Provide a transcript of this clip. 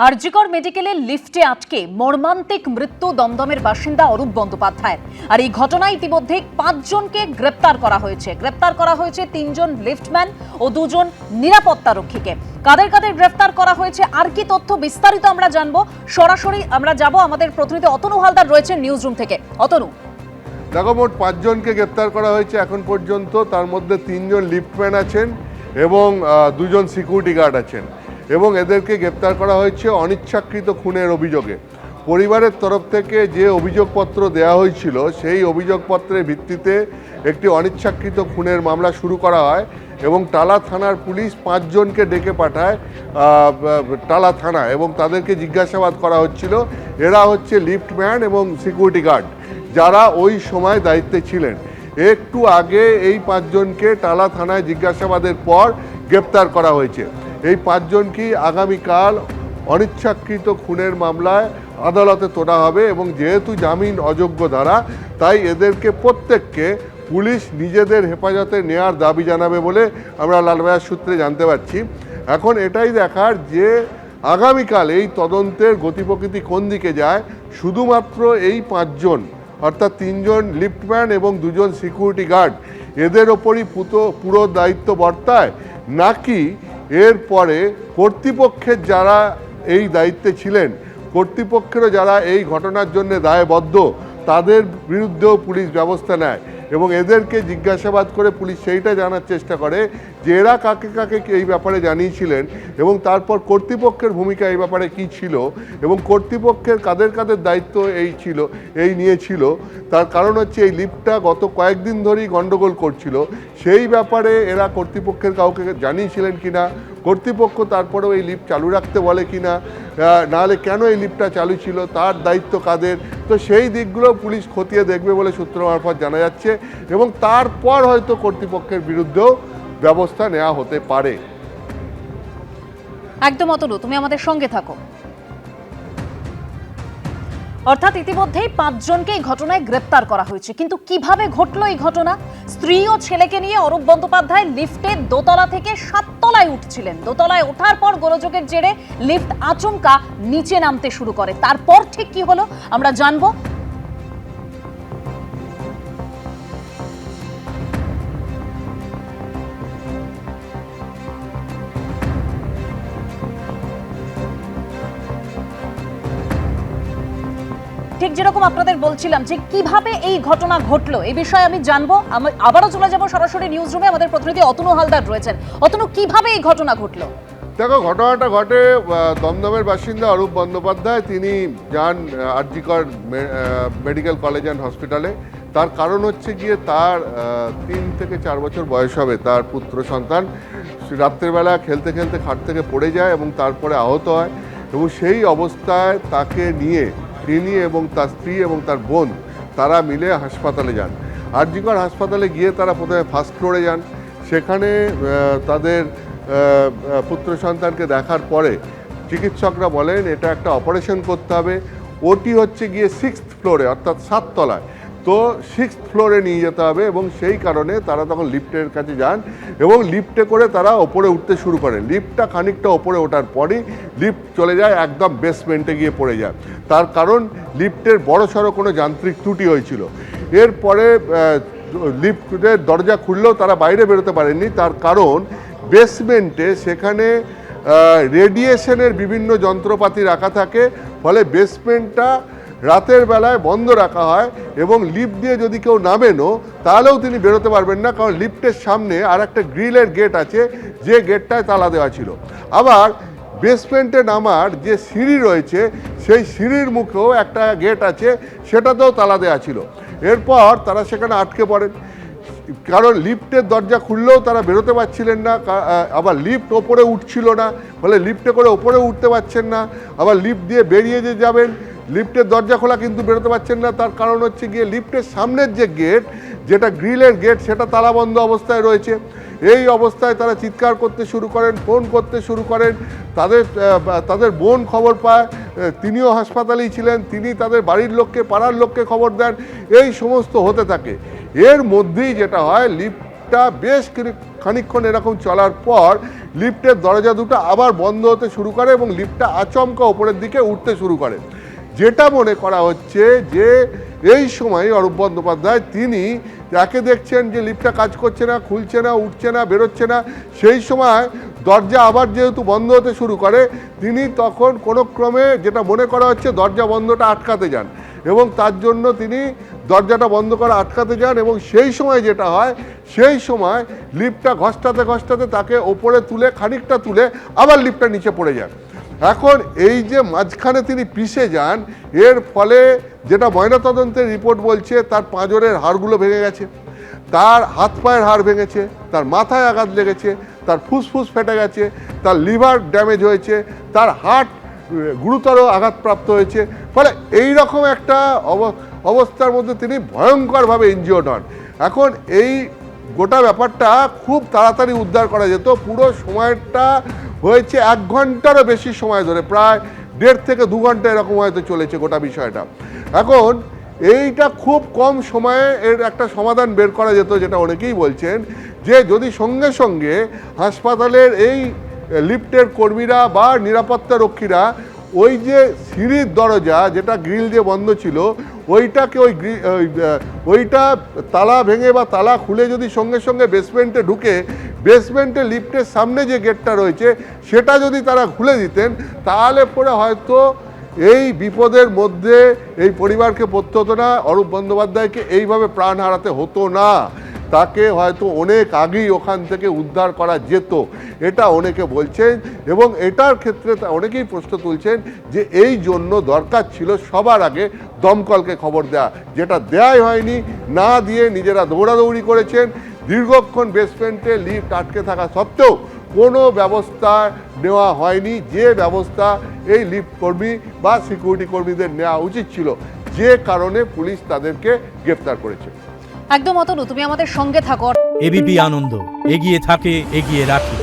আরজিকর মেডিকেলে লিফটে আটকে মর্মান্তিক মৃত্যু দমদমের বাসিন্দা অরূপ বন্দ্যোপাধ্যায়ের। আর এই ঘটনায় ইতিমধ্যে 5 জনকে গ্রেপ্তার করা হয়েছে। 3 জন লিফটম্যান ও 2 জন নিরাপত্তারক্ষীকে। কাদের কাদের গ্রেফতার করা হয়েছে আর কি তথ্য বিস্তারিত আমরা জানবো। সরাসরি আমরা যাব, আমাদের প্রতিনিধি অতনু হালদার রয়েছে নিউজ রুম থেকে। অতনু, দেখো, মোট 5 জনকে গ্রেপ্তার করা হয়েছে এখন পর্যন্ত। তার মধ্যে 3 জন লিফটম্যান আছেন এবং 2 জন সিকিউরিটি গার্ড আছেন এবং এদেরকে গ্রেপ্তার করা হয়েছে অনিচ্ছাকৃত খুনের অভিযোগে। পরিবারের তরফ থেকে যে অভিযোগপত্র দেওয়া হয়েছিল সেই অভিযোগপত্রের ভিত্তিতে একটি অনিচ্ছাকৃত খুনের মামলা শুরু করা হয় এবং টালা থানার পুলিশ 5 জনকে ডেকে পাঠায় টালা থানা এবং তাদেরকে জিজ্ঞাসাবাদ করা হচ্ছিল। এরা হচ্ছে লিফটম্যান এবং সিকিউরিটি গার্ড, যারা ওই সময় দায়িত্বে ছিলেন। একটু আগে এই 5 জনকে টালা থানায় জিজ্ঞাসাবাদের পর গ্রেপ্তার করা হয়েছে। এই 5 জনকে আগামীকাল অনিচ্ছাকৃত খুনের মামলায় আদালতে তোলা হবে এবং যেহেতু জামিন অযোগ্য ধারা, তাই এদেরকে প্রত্যেককে পুলিশ নিজেদের হেফাজতে নেওয়ার দাবি জানাবে বলে আমরা লালবাজার সূত্রে জানতে পারছি। এখন এটাই দেখার যে আগামীকাল এই তদন্তের গতিপ্রকৃতি কোন দিকে যায়। শুধুমাত্র এই 5 জন অর্থাৎ 3 জন লিফটম্যান এবং 2 জন সিকিউরিটি গার্ড এদের ওপরই পুরো দায়িত্ব বর্তায়, নাকি এরপরে কর্তৃপক্ষের যারা এই দায়িত্বে ছিলেন, কর্তৃপক্ষেরও যারা এই ঘটনার জন্য দায়বদ্ধ, তাদের বিরুদ্ধেও পুলিশ ব্যবস্থা নেয় এবং এদেরকে জিজ্ঞাসাবাদ করে পুলিশ সেইটা জানার চেষ্টা করে যে এরা কাকে কাকে এই ব্যাপারে জানিয়েছিলেন এবং তারপর কর্তৃপক্ষের ভূমিকা এই ব্যাপারে কি ছিল এবং কর্তৃপক্ষের কাদের কাদের দায়িত্ব এই নিয়েছিল। তার কারণ হচ্ছে এই লিফটটা গত কয়েকদিন ধরেই গণ্ডগোল করছিল। সেই ব্যাপারে এরা কর্তৃপক্ষের কাউকে জানিয়েছিলেন কিনা, কর্তৃপক্ষ তারপরেও এই লিফট চালু রাখতে বলে কিনা, নাহলে কেন এই লিফটটা চালু ছিল, তার দায়িত্ব কাদের, তো সেই দিকগুলো পুলিশ খতিয়ে দেখবে বলে সূত্র মারফত জানা যাচ্ছে এবং তারপর হয়তো কর্তৃপক্ষের বিরুদ্ধেও ব্যবস্থা নেওয়া হতে পারে। একদম অতনু, তুমি আমাদের সঙ্গে থাকো। অর্থাৎ ইতিমধ্যেই 5 জনকে এই ঘটনায় গ্রেপ্তার করা হয়েছে, কিন্তু কিভাবে ঘটলো এই ঘটনা? স্ত্রী ও ছেলেকে নিয়ে অরূপ বন্দ্যোপাধ্যায় লিফটে দোতলা থেকে 7 তলায় উঠছিলেন। দোতলায় ওঠার পর গোলযোগের জেরে লিফট আচমকা নিচে নামতে শুরু করে। তারপর ঠিক কি হলো আমরা জানবো। ঠিক যেরকম আপনাদের বলছিলাম যে কিভাবে এই ঘটনা ঘটলো, এই বিষয়ে আমি জানবো। আবারও চলে যাবো সরাসরি নিউজ রুমে, আমাদের প্রতিনিধি অতনু হালদার রয়েছেন। অতনু, কিভাবে এই ঘটনা ঘটলো? দেখো, ঘটনাটা ঘটে দমদমের বাসিন্দা অরূপ বন্দ্যোপাধ্যায়। তিনি যান আরজিকর মেডিকেল কলেজ অ্যান্ড হসপিটালে। তার কারণ হচ্ছে গিয়ে তার 3 থেকে 4 বছর বয়স হবে তার পুত্র সন্তান রাত্রেবেলা খেলতে খেলতে খাট থেকে পড়ে যায় এবং তারপরে আহত হয় এবং সেই অবস্থায় তাকে নিয়ে তিনি এবং তার স্ত্রী এবং তার বোন তারা মিলে হাসপাতালে যান। আরজিকর হাসপাতালে গিয়ে তারা প্রথমে ফার্স্ট ফ্লোরে যান। সেখানে তাদের পুত্র সন্তানকে দেখার পরে চিকিৎসকরা বলেন এটা একটা অপারেশন করতে হবে। ওটি হচ্ছে গিয়ে 6th ফ্লোরে অর্থাৎ 7 তলায়, তো 6th ফ্লোরে নিয়ে যেতে হবে এবং সেই কারণে তারা তখন লিফটের কাছে যান এবং লিফটে করে তারা ওপরে উঠতে শুরু করেন। লিফটটা খানিকটা ওপরে ওঠার পরই লিফট চলে যায় একদম বেসমেন্টে গিয়ে পড়ে যায়। তার কারণ লিফটের বড়সড় কোনো যান্ত্রিক ত্রুটি হয়েছিল। এরপরে লিফটের দরজা খুললেও তারা বাইরে বেরোতে পারেননি। তার কারণ বেসমেন্টে সেখানে রেডিয়েশনের বিভিন্ন যন্ত্রপাতি রাখা থাকে, ফলে বেসমেন্টটা রাতের বেলায় বন্ধ রাখা হয় এবং লিফট দিয়ে যদি কেউ নামেনও তাহলেও তিনি বেরোতে পারবেন না, কারণ লিফটের সামনে আর একটা গ্রিলের গেট আছে, যে গেটটায় তালা দেওয়া ছিল। আবার বেসমেন্টে নামার যে সিঁড়ি রয়েছে সেই সিঁড়ির মুখেও একটা গেট আছে, সেটাতেও তালা দেওয়া ছিল। এরপর তারা সেখানে আটকে পড়েন, কারণ লিফটের দরজা খুললেও তারা বেরোতে পারছিলেন না, আবার লিফট ওপরে উঠছিল না, ফলে লিফটে করে ওপরে উঠতে পারছেন না। আবার লিফট দিয়ে বেরিয়ে যে যাবেন, লিফটের দরজা খোলা কিন্তু বেরোতে পারছেন না। তার কারণ হচ্ছে গিয়ে লিফটের সামনের যে গেট, যেটা গ্রিলের গেট, সেটা তালাবন্ধ অবস্থায় রয়েছে। এই অবস্থায় তারা চিৎকার করতে শুরু করেন, ফোন করতে শুরু করেন। তাদের বোন খবর পায়, তিনিও হাসপাতালেই ছিলেন, তিনি তাদের বাড়ির লোককে, পাড়ার লোককে খবর দেন। এই সমস্ত হতে থাকে। এর মধ্যেই যেটা হয়, লিফটটা বেশ খানিকক্ষণ এরকম চলার পর লিফটের দরজা দুটো আবার বন্ধ হতে শুরু করে এবং লিফটটা আচমকা ওপরের দিকে উঠতে শুরু করে। যেটা মনে করা হচ্ছে যে এই সময় অরূপ বন্দ্যোপাধ্যায় তিনি যাকে দেখছেন যে লিফটটা কাজ করছে না, খুলছে না, উঠছে না, বেরোচ্ছে না, সেই সময় দরজা আবার যেহেতু বন্ধ হতে শুরু করে তিনি তখন কোনো ক্রমে যেটা মনে করা হচ্ছে দরজা বন্ধটা আটকাতে যান এবং তার জন্য তিনি দরজাটা বন্ধ করা আটকাতে যান এবং সেই সময় যেটা হয় সেই সময় লিফটটা ঘসটাতে ঘসটাতে তাকে ওপরে তুলে খানিকটা তুলে আবার লিফটটা নিচে পড়ে যান। এখন এই যে মাঝখানে তিনি পিষে যান এর ফলে যেটা ময়নাতদন্তের রিপোর্ট বলছে তার পাঁজরের হাড়গুলো ভেঙে গেছে, তার হাত পায়ের হাড় ভেঙেছে, তার মাথায় আঘাত লেগেছে, তার ফুসফুস ফেটে গেছে, তার লিভার ড্যামেজ হয়েছে, তার হার্ট গুরুতর আঘাতপ্রাপ্ত হয়েছে। ফলে এই রকম একটা অবস্থার মধ্যে তিনি ভয়ঙ্করভাবে ইনজিওর্ড হন। এখন এই গোটা ব্যাপারটা খুব তাড়াতাড়ি উদ্ধার করা যেত, পুরো সময়টা হয়েছে 1 ঘন্টারও বেশি সময় ধরে, প্রায় 1.5 থেকে 2 ঘন্টা এরকম হয়তো চলেছে গোটা বিষয়টা। এখন এইটা খুব কম সময়ে এর একটা সমাধান বের করা যেত, যেটা অনেকেই বলছেন যে যদি সঙ্গে সঙ্গে হাসপাতালের এই লিফটের কর্মীরা বা নিরাপত্তা রক্ষীরা ওই যে সিঁড়ির দরজা যেটা গ্রিল দিয়ে বন্ধ ছিল ওইটাকে ওইটা তালা ভেঙে বা তালা খুলে যদি সঙ্গে সঙ্গে বেসমেন্টে ঢুকে বেসমেন্টে লিফটের সামনে যে গেটটা রয়েছে সেটা যদি তারা খুলে দিতেন তাহলে পরে হয়তো এই বিপদের মধ্যে এই পরিবারকে পড়তে হতো না, অরূপ বন্দ্যোপাধ্যায়কে এইভাবে প্রাণ হারাতে হতো না, তাকে হয়তো অনেক আগেই ওখান থেকে উদ্ধার করা যেত, এটা অনেকে বলছেন। এবং এটার ক্ষেত্রে অনেকেই প্রশ্ন তুলছেন যে এই জন্য দরকার ছিল সবার আগে দমকলকে খবর দেওয়া, যেটা দেওয়াই হয়নি, না দিয়ে নিজেরা দৌড়াদৌড়ি করেছেন। দীর্ঘক্ষণ বেসমেন্টে লিফট আটকে থাকা সত্ত্বেও কোনো ব্যবস্থা নেওয়া হয়নি, যে ব্যবস্থা এই লিফট কর্মী বা সিকিউরিটি কর্মীদের নেওয়া উচিত ছিল, যে কারণে পুলিশ তাদেরকে গ্রেফতার করেছে। একদম অতনু, তুমি আমাদের সঙ্গে থাকো। এবিপি আনন্দ, এগিয়ে থাকে, এগিয়ে রাখে।